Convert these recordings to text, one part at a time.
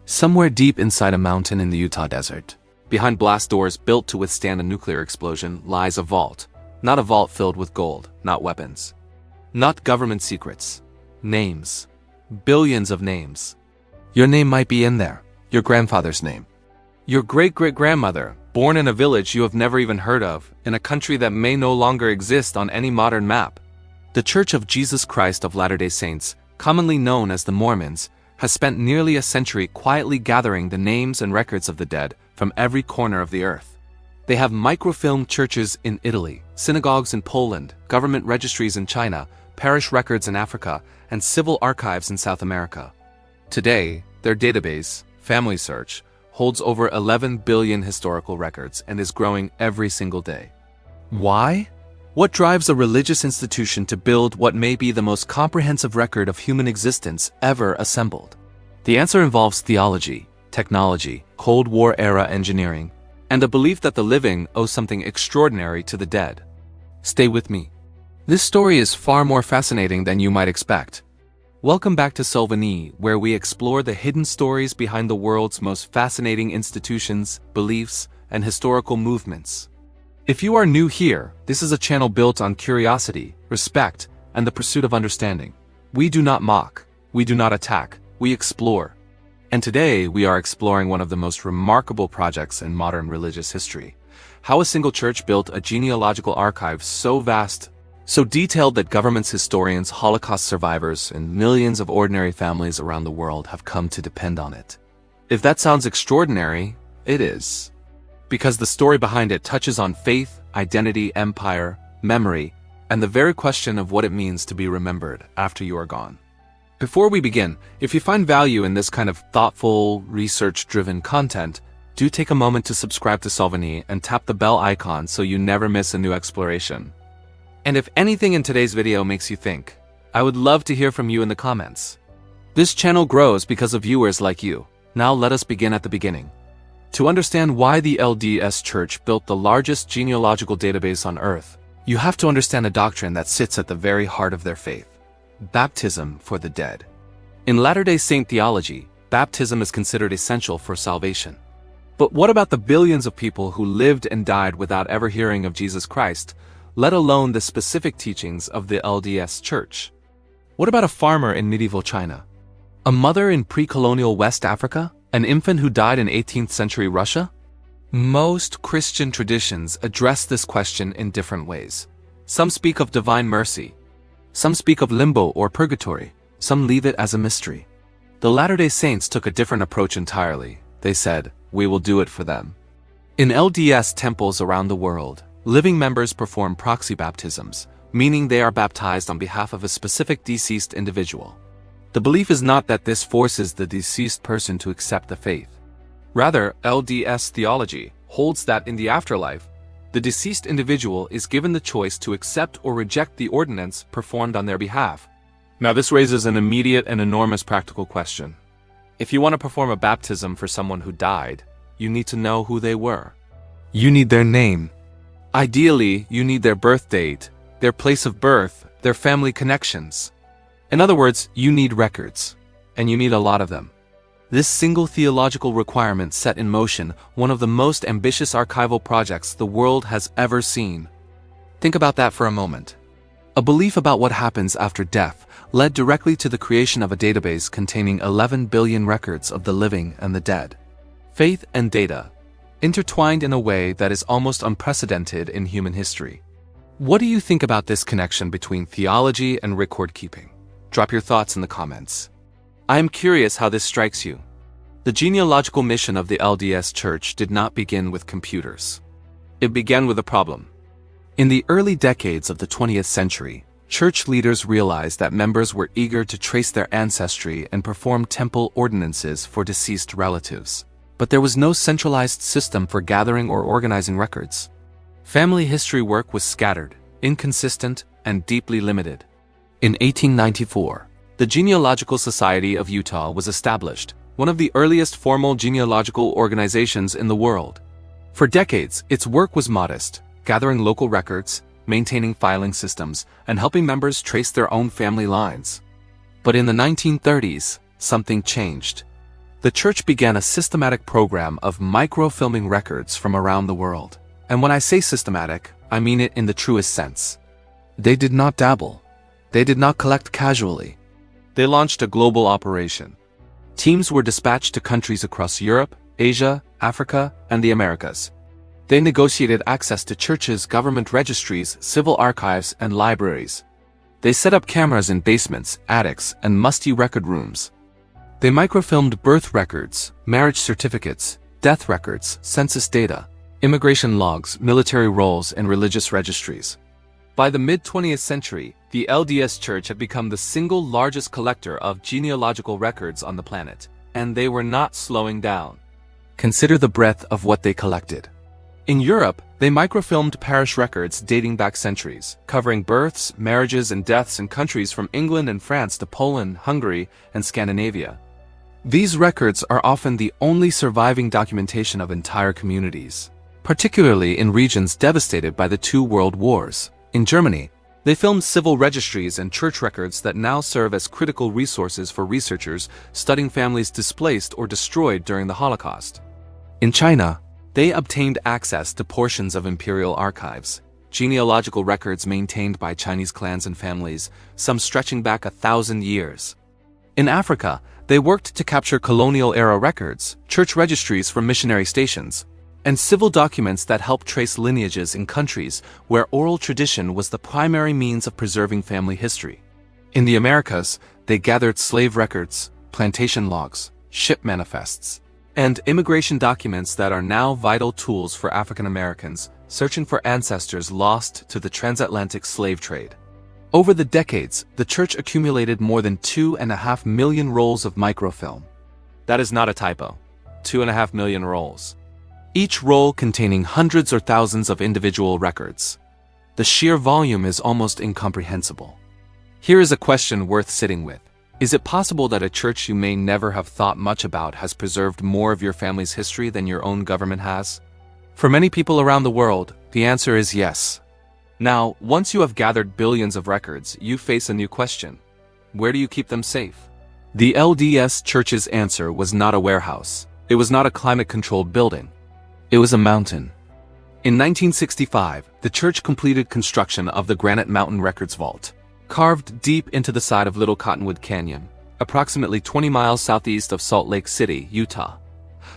Somewhere deep inside a mountain in the Utah desert, behind blast doors built to withstand a nuclear explosion, lies a vault. Not a vault filled with gold, not weapons. Not government secrets. Names. Billions of names. Your name might be in there. Your grandfather's name. Your great-great-grandmother, born in a village you have never even heard of, in a country that may no longer exist on any modern map. The Church of Jesus Christ of Latter-day Saints, commonly known as the Mormons, has spent nearly a century quietly gathering the names and records of the dead from every corner of the earth. They have microfilm churches in Italy, synagogues in Poland, government registries in China, parish records in Africa, and civil archives in South America. Today, their database, FamilySearch, holds over 11 billion historical records and is growing every single day. Why? What drives a religious institution to build what may be the most comprehensive record of human existence ever assembled? The answer involves theology, technology, Cold War-era engineering, and a belief that the living owe something extraordinary to the dead. Stay with me. This story is far more fascinating than you might expect. Welcome back to Solvani, where we explore the hidden stories behind the world's most fascinating institutions, beliefs, and historical movements. If you are new here, this is a channel built on curiosity, respect, and the pursuit of understanding. We do not mock, we do not attack, we explore. And today we are exploring one of the most remarkable projects in modern religious history. How a single church built a genealogical archive so vast, so detailed that governments, historians, Holocaust survivors, and millions of ordinary families around the world have come to depend on it. If that sounds extraordinary, it is. Because the story behind it touches on faith, identity, empire, memory, and the very question of what it means to be remembered after you are gone. Before we begin, if you find value in this kind of thoughtful, research-driven content, do take a moment to subscribe to Solvani and tap the bell icon so you never miss a new exploration. And if anything in today's video makes you think, I would love to hear from you in the comments. This channel grows because of viewers like you. Now let us begin at the beginning. To understand why the LDS Church built the largest genealogical database on earth, you have to understand a doctrine that sits at the very heart of their faith: baptism for the dead. In Latter-day Saint theology, baptism is considered essential for salvation. But what about the billions of people who lived and died without ever hearing of Jesus Christ, let alone the specific teachings of the LDS Church? What about a farmer in medieval China? A mother in pre-colonial West Africa? An infant who died in 18th century Russia? Most Christian traditions address this question in different ways. Some speak of divine mercy. Some speak of limbo or purgatory. Some leave it as a mystery. The Latter-day Saints took a different approach entirely. They said, we will do it for them. In LDS temples around the world, living members perform proxy baptisms, meaning they are baptized on behalf of a specific deceased individual. The belief is not that this forces the deceased person to accept the faith. Rather, LDS theology holds that in the afterlife, the deceased individual is given the choice to accept or reject the ordinance performed on their behalf. Now this raises an immediate and enormous practical question. If you want to perform a baptism for someone who died, you need to know who they were. You need their name. Ideally, you need their birth date, their place of birth, their family connections. In other words, you need records, and you need a lot of them. This single theological requirement set in motion one of the most ambitious archival projects the world has ever seen. Think about that for a moment. A belief about what happens after death led directly to the creation of a database containing 11 billion records of the living and the dead. Faith and data, intertwined in a way that is almost unprecedented in human history. What do you think about this connection between theology and record keeping? Drop your thoughts in the comments. I am curious how this strikes you. The genealogical mission of the LDS Church did not begin with computers. It began with a problem. In the early decades of the 20th century, church leaders realized that members were eager to trace their ancestry and perform temple ordinances for deceased relatives. But there was no centralized system for gathering or organizing records. Family history work was scattered, inconsistent, and deeply limited. In 1894, the Genealogical Society of Utah was established, one of the earliest formal genealogical organizations in the world. For decades, its work was modest, gathering local records, maintaining filing systems, and helping members trace their own family lines. But in the 1930s, something changed. The the church began a systematic program of microfilming records from around the world. And when I say systematic, I mean it in the truest sense. They did not dabble. They did not collect casually. They launched a global operation. Teams were dispatched to countries across Europe, Asia, Africa, and the Americas. They negotiated access to churches, government registries, civil archives, and libraries. They set up cameras in basements, attics, and musty record rooms. They microfilmed birth records, marriage certificates, death records, census data, immigration logs, military rolls, and religious registries. By the mid-20th century, the LDS Church had become the single largest collector of genealogical records on the planet, and they were not slowing down. Consider the breadth of what they collected. In Europe, they microfilmed parish records dating back centuries, covering births, marriages, and deaths in countries from England and France to Poland, Hungary, and Scandinavia. These records are often the only surviving documentation of entire communities, particularly in regions devastated by the two world wars. In Germany, they filmed civil registries and church records that now serve as critical resources for researchers studying families displaced or destroyed during the Holocaust. In China, they obtained access to portions of imperial archives, genealogical records maintained by Chinese clans and families, some stretching back 1,000 years. In Africa, they worked to capture colonial-era records, church registries from missionary stations, and civil documents that help trace lineages in countries where oral tradition was the primary means of preserving family history. In the Americas, they gathered slave records, plantation logs, ship manifests, and immigration documents that are now vital tools for African Americans searching for ancestors lost to the transatlantic slave trade. Over the decades, the church accumulated more than 2.5 million rolls of microfilm. That is not a typo. 2.5 million rolls. Each roll containing hundreds or thousands of individual records. The sheer volume is almost incomprehensible. Here is a question worth sitting with. Is it possible that a church you may never have thought much about has preserved more of your family's history than your own government has? For many people around the world, the answer is yes. Now, once you have gathered billions of records, you face a new question. Where do you keep them safe? The LDS Church's answer was not a warehouse. It was not a climate-controlled building. It was a mountain. In 1965, the church completed construction of the Granite Mountain Records Vault, carved deep into the side of Little Cottonwood Canyon, approximately 20 miles southeast of Salt Lake City, Utah.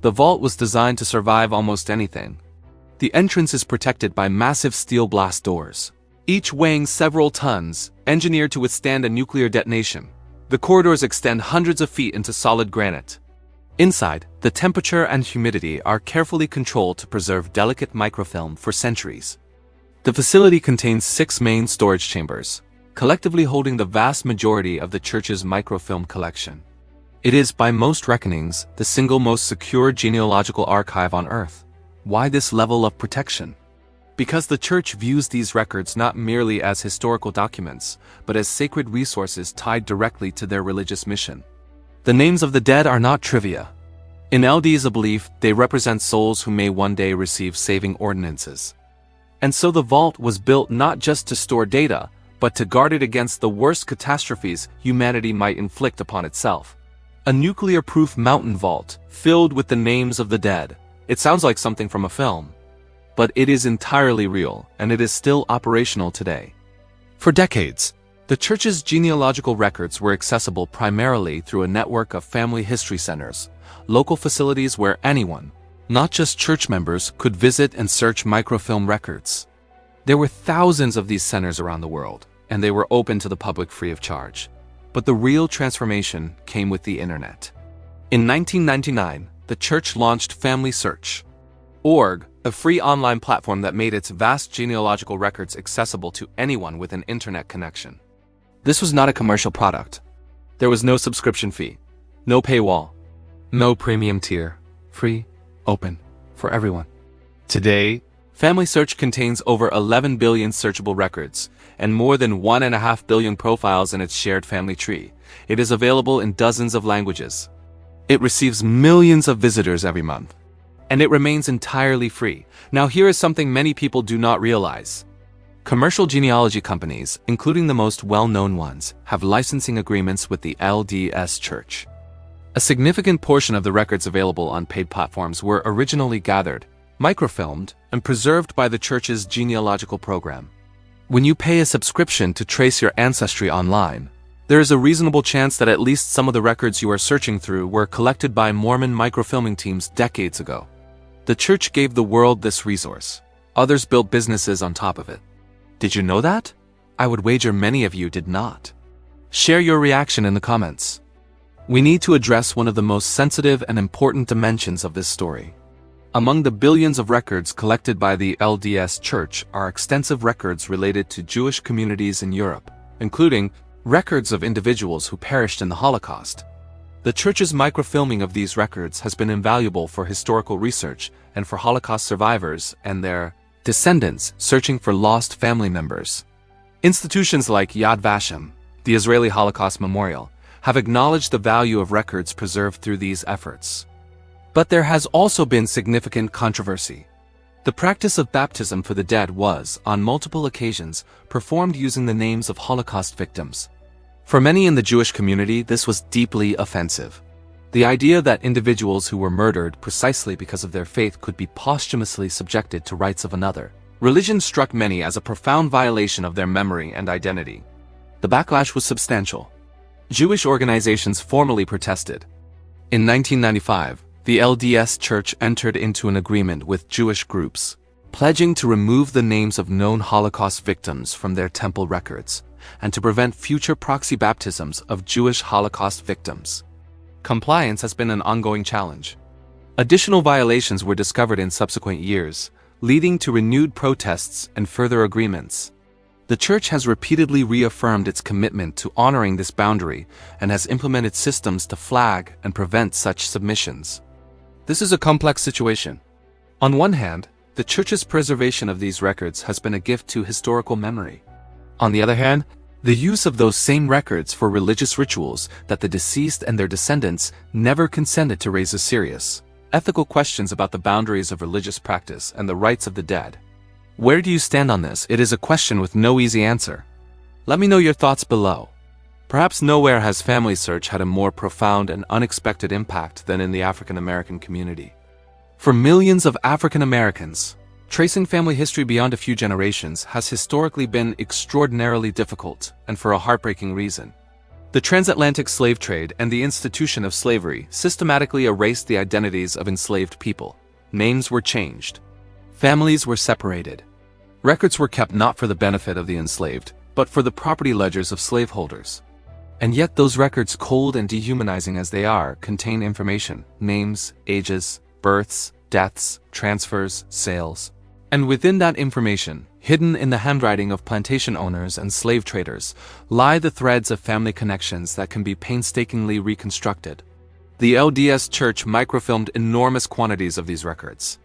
The vault was designed to survive almost anything. The entrance is protected by massive steel blast doors, each weighing several tons, engineered to withstand a nuclear detonation. The corridors extend hundreds of feet into solid granite. Inside, the temperature and humidity are carefully controlled to preserve delicate microfilm for centuries. The facility contains 6 main storage chambers, collectively holding the vast majority of the church's microfilm collection. It is, by most reckonings, the single most secure genealogical archive on Earth. Why this level of protection? Because the church views these records not merely as historical documents, but as sacred resources tied directly to their religious mission. The names of the dead are not trivia. In LDS belief, they represent souls who may one day receive saving ordinances. And so the vault was built not just to store data, but to guard it against the worst catastrophes humanity might inflict upon itself. A nuclear-proof mountain vault, filled with the names of the dead. It sounds like something from a film. But it is entirely real, and it is still operational today. For decades, the church's genealogical records were accessible primarily through a network of family history centers, local facilities where anyone, not just church members, could visit and search microfilm records. There were thousands of these centers around the world, and they were open to the public free of charge. But the real transformation came with the internet. In 1999, the church launched FamilySearch.org, a free online platform that made its vast genealogical records accessible to anyone with an internet connection. This was not a commercial product. There was no subscription fee, no paywall, no premium tier, free, open, for everyone. Today, FamilySearch contains over 11 billion searchable records and more than 1.5 billion profiles in its shared family tree. It is available in dozens of languages. It receives millions of visitors every month. And it remains entirely free. Now here is something many people do not realize. Commercial genealogy companies, including the most well-known ones, have licensing agreements with the LDS Church. A significant portion of the records available on paid platforms were originally gathered, microfilmed, and preserved by the church's genealogical program. When you pay a subscription to trace your ancestry online, there is a reasonable chance that at least some of the records you are searching through were collected by Mormon microfilming teams decades ago. The church gave the world this resource. Others built businesses on top of it. Did you know that? I would wager many of you did not. Share your reaction in the comments. We need to address one of the most sensitive and important dimensions of this story. Among the billions of records collected by the LDS Church are extensive records related to Jewish communities in Europe, including records of individuals who perished in the Holocaust. The Church's microfilming of these records has been invaluable for historical research and for Holocaust survivors and their descendants searching for lost family members. Institutions like Yad Vashem, the Israeli Holocaust Memorial, have acknowledged the value of records preserved through these efforts. But there has also been significant controversy. The practice of baptism for the dead was, on multiple occasions, performed using the names of Holocaust victims. For many in the Jewish community, this was deeply offensive. The idea that individuals who were murdered precisely because of their faith could be posthumously subjected to rites of another religion struck many as a profound violation of their memory and identity. The backlash was substantial. Jewish organizations formally protested. In 1995, the LDS Church entered into an agreement with Jewish groups, pledging to remove the names of known Holocaust victims from their temple records, and to prevent future proxy baptisms of Jewish Holocaust victims. Compliance has been an ongoing challenge. Additional violations were discovered in subsequent years, leading to renewed protests and further agreements. The Church has repeatedly reaffirmed its commitment to honoring this boundary and has implemented systems to flag and prevent such submissions. This is a complex situation. On one hand, the Church's preservation of these records has been a gift to historical memory. On the other hand, the use of those same records for religious rituals that the deceased and their descendants never consented to raises serious, ethical questions about the boundaries of religious practice and the rights of the dead. Where do you stand on this? It is a question with no easy answer. Let me know your thoughts below. Perhaps nowhere has FamilySearch had a more profound and unexpected impact than in the African American community. For millions of African Americans, tracing family history beyond a few generations has historically been extraordinarily difficult, and for a heartbreaking reason. The transatlantic slave trade and the institution of slavery systematically erased the identities of enslaved people. Names were changed. Families were separated. Records were kept not for the benefit of the enslaved, but for the property ledgers of slaveholders. And yet those records, cold and dehumanizing as they are, contain information, names, ages, births, deaths, transfers, sales. And within that information, hidden in the handwriting of plantation owners and slave traders, lie the threads of family connections that can be painstakingly reconstructed. The LDS Church microfilmed enormous quantities of these records.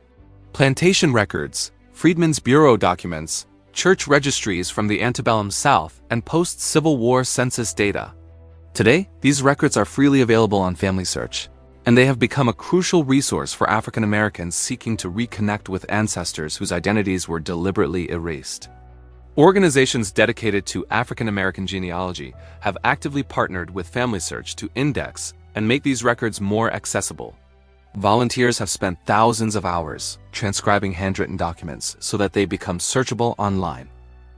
Plantation records, Freedmen's Bureau documents, church registries from the antebellum South, and post-Civil War census data. Today, these records are freely available on FamilySearch, and they have become a crucial resource for African Americans seeking to reconnect with ancestors whose identities were deliberately erased. Organizations dedicated to African American genealogy have actively partnered with FamilySearch to index and make these records more accessible. Volunteers have spent thousands of hours transcribing handwritten documents so that they become searchable online.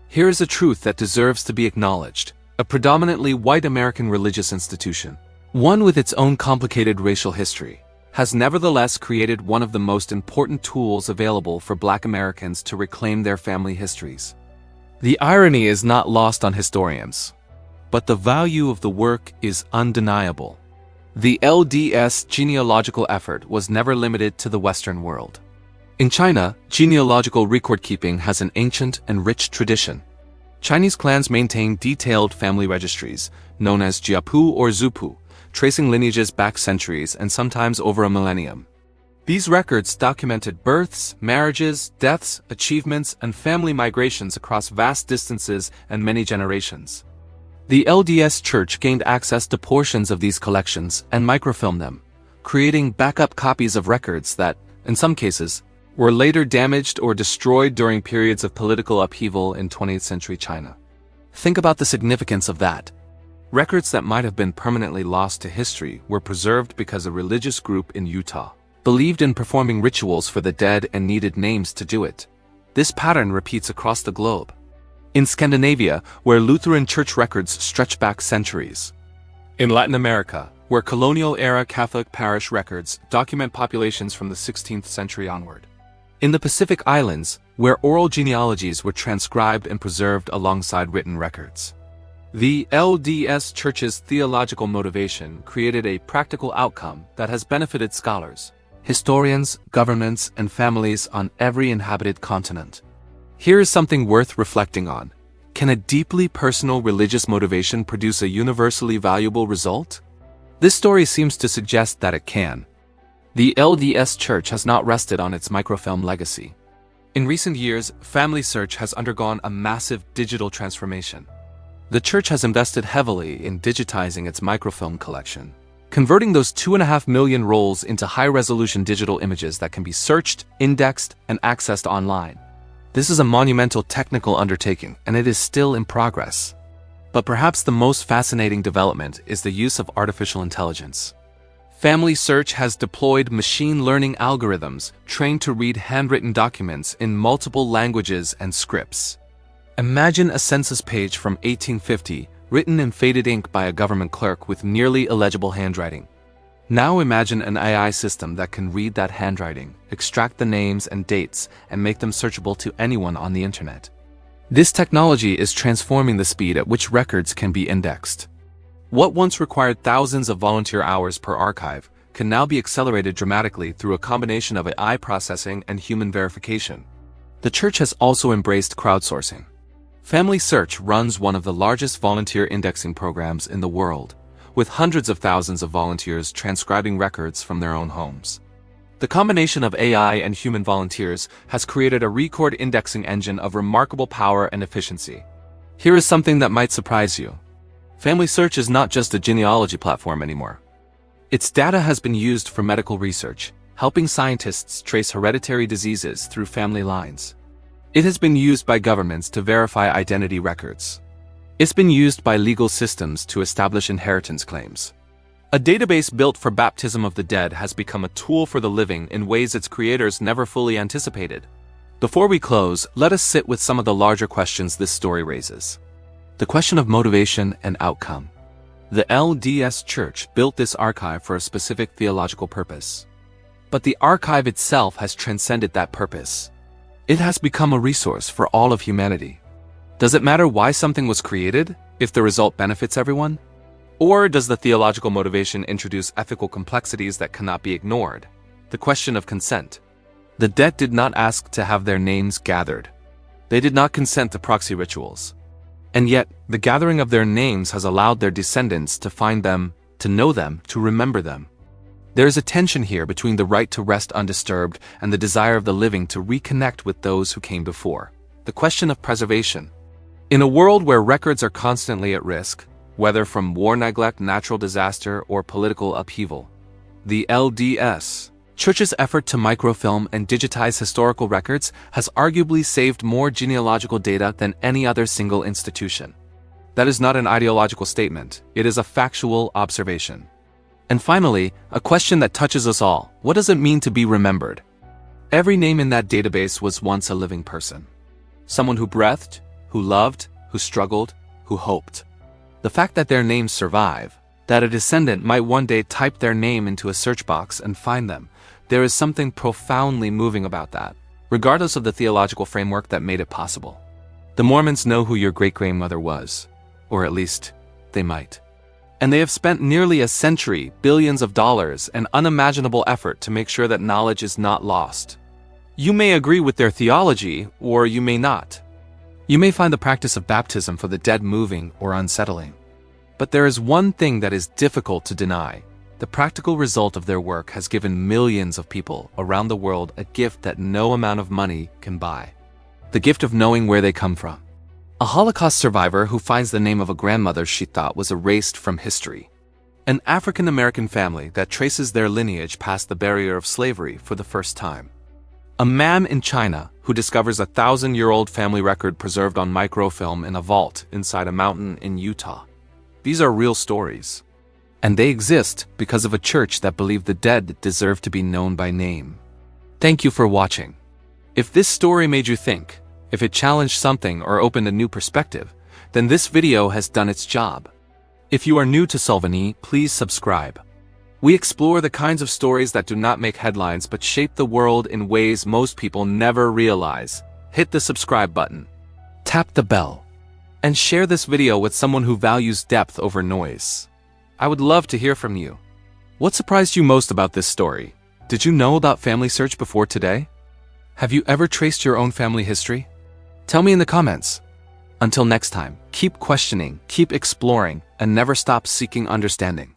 Here is a truth that deserves to be acknowledged. A predominantly white American religious institution, one with its own complicated racial history, has nevertheless created one of the most important tools available for Black Americans to reclaim their family histories. The irony is not lost on historians, but the value of the work is undeniable. The LDS genealogical effort was never limited to the Western world. In China, genealogical record-keeping has an ancient and rich tradition. Chinese clans maintain detailed family registries, known as jiapu or zupu, tracing lineages back centuries and sometimes over a millennium. These records documented births, marriages, deaths, achievements, and family migrations across vast distances and many generations. The LDS Church gained access to portions of these collections and microfilmed them, creating backup copies of records that, in some cases, were later damaged or destroyed during periods of political upheaval in 20th century China. Think about the significance of that. Records that might have been permanently lost to history were preserved because a religious group in Utah believed in performing rituals for the dead and needed names to do it. This pattern repeats across the globe. In Scandinavia, where Lutheran church records stretch back centuries. In Latin America, where colonial-era Catholic parish records document populations from the 16th century onward. In the Pacific Islands, where oral genealogies were transcribed and preserved alongside written records. The LDS Church's theological motivation created a practical outcome that has benefited scholars, historians, governments, and families on every inhabited continent. Here is something worth reflecting on. Can a deeply personal religious motivation produce a universally valuable result? This story seems to suggest that it can. The LDS Church has not rested on its microfilm legacy. In recent years, FamilySearch has undergone a massive digital transformation. The church has invested heavily in digitizing its microfilm collection, converting those 2.5 million rolls into high-resolution digital images that can be searched, indexed, and accessed online. This is a monumental technical undertaking, and it is still in progress. But perhaps the most fascinating development is the use of artificial intelligence. FamilySearch has deployed machine learning algorithms trained to read handwritten documents in multiple languages and scripts. Imagine a census page from 1850 written in faded ink by a government clerk with nearly illegible handwriting. Now imagine an AI system that can read that handwriting, extract the names and dates, and make them searchable to anyone on the internet. This technology is transforming the speed at which records can be indexed. What once required thousands of volunteer hours per archive can now be accelerated dramatically through a combination of AI processing and human verification. The church has also embraced crowdsourcing. FamilySearch runs one of the largest volunteer indexing programs in the world, with hundreds of thousands of volunteers transcribing records from their own homes. The combination of AI and human volunteers has created a record indexing engine of remarkable power and efficiency. Here is something that might surprise you. FamilySearch is not just a genealogy platform anymore. Its data has been used for medical research, helping scientists trace hereditary diseases through family lines. It has been used by governments to verify identity records. It's been used by legal systems to establish inheritance claims. A database built for baptism of the dead has become a tool for the living in ways its creators never fully anticipated. Before we close, let us sit with some of the larger questions this story raises. The question of motivation and outcome. The LDS Church built this archive for a specific theological purpose. But the archive itself has transcended that purpose. It has become a resource for all of humanity. Does it matter why something was created, if the result benefits everyone? Or does the theological motivation introduce ethical complexities that cannot be ignored? The question of consent. The dead did not ask to have their names gathered. They did not consent to proxy rituals. And yet, the gathering of their names has allowed their descendants to find them, to know them, to remember them. There is a tension here between the right to rest undisturbed and the desire of the living to reconnect with those who came before. The question of preservation. In a world where records are constantly at risk, whether from war neglect, natural disaster, or political upheaval, the LDS Church's effort to microfilm and digitize historical records has arguably saved more genealogical data than any other single institution. That is not an ideological statement, it is a factual observation. And finally, a question that touches us all. What does it mean to be remembered? Every name in that database was once a living person. Someone who breathed, who loved, who struggled, who hoped. The fact that their names survive, that a descendant might one day type their name into a search box and find them, there is something profoundly moving about that, regardless of the theological framework that made it possible. The Mormons know who your great-grandmother was, or at least, they might. And they have spent nearly a century, billions of dollars, and unimaginable effort to make sure that knowledge is not lost. You may agree with their theology, or you may not. You may find the practice of baptism for the dead moving or unsettling. But there is one thing that is difficult to deny. The practical result of their work has given millions of people around the world a gift that no amount of money can buy. The gift of knowing where they come from. A Holocaust survivor who finds the name of a grandmother she thought was erased from history. An African-American family that traces their lineage past the barrier of slavery for the first time. A man in China who discovers a 1,000-year-old family record preserved on microfilm in a vault inside a mountain in Utah. These are real stories. And they exist because of a church that believed the dead deserve to be known by name. Thank you for watching. If this story made you think, if it challenged something or opened a new perspective, then this video has done its job. If you are new to Solvani, please subscribe. We explore the kinds of stories that do not make headlines but shape the world in ways most people never realize. Hit the subscribe button, tap the bell, and share this video with someone who values depth over noise. I would love to hear from you. What surprised you most about this story? Did you know about FamilySearch before today? Have you ever traced your own family history? Tell me in the comments. Until next time, keep questioning, keep exploring, and never stop seeking understanding.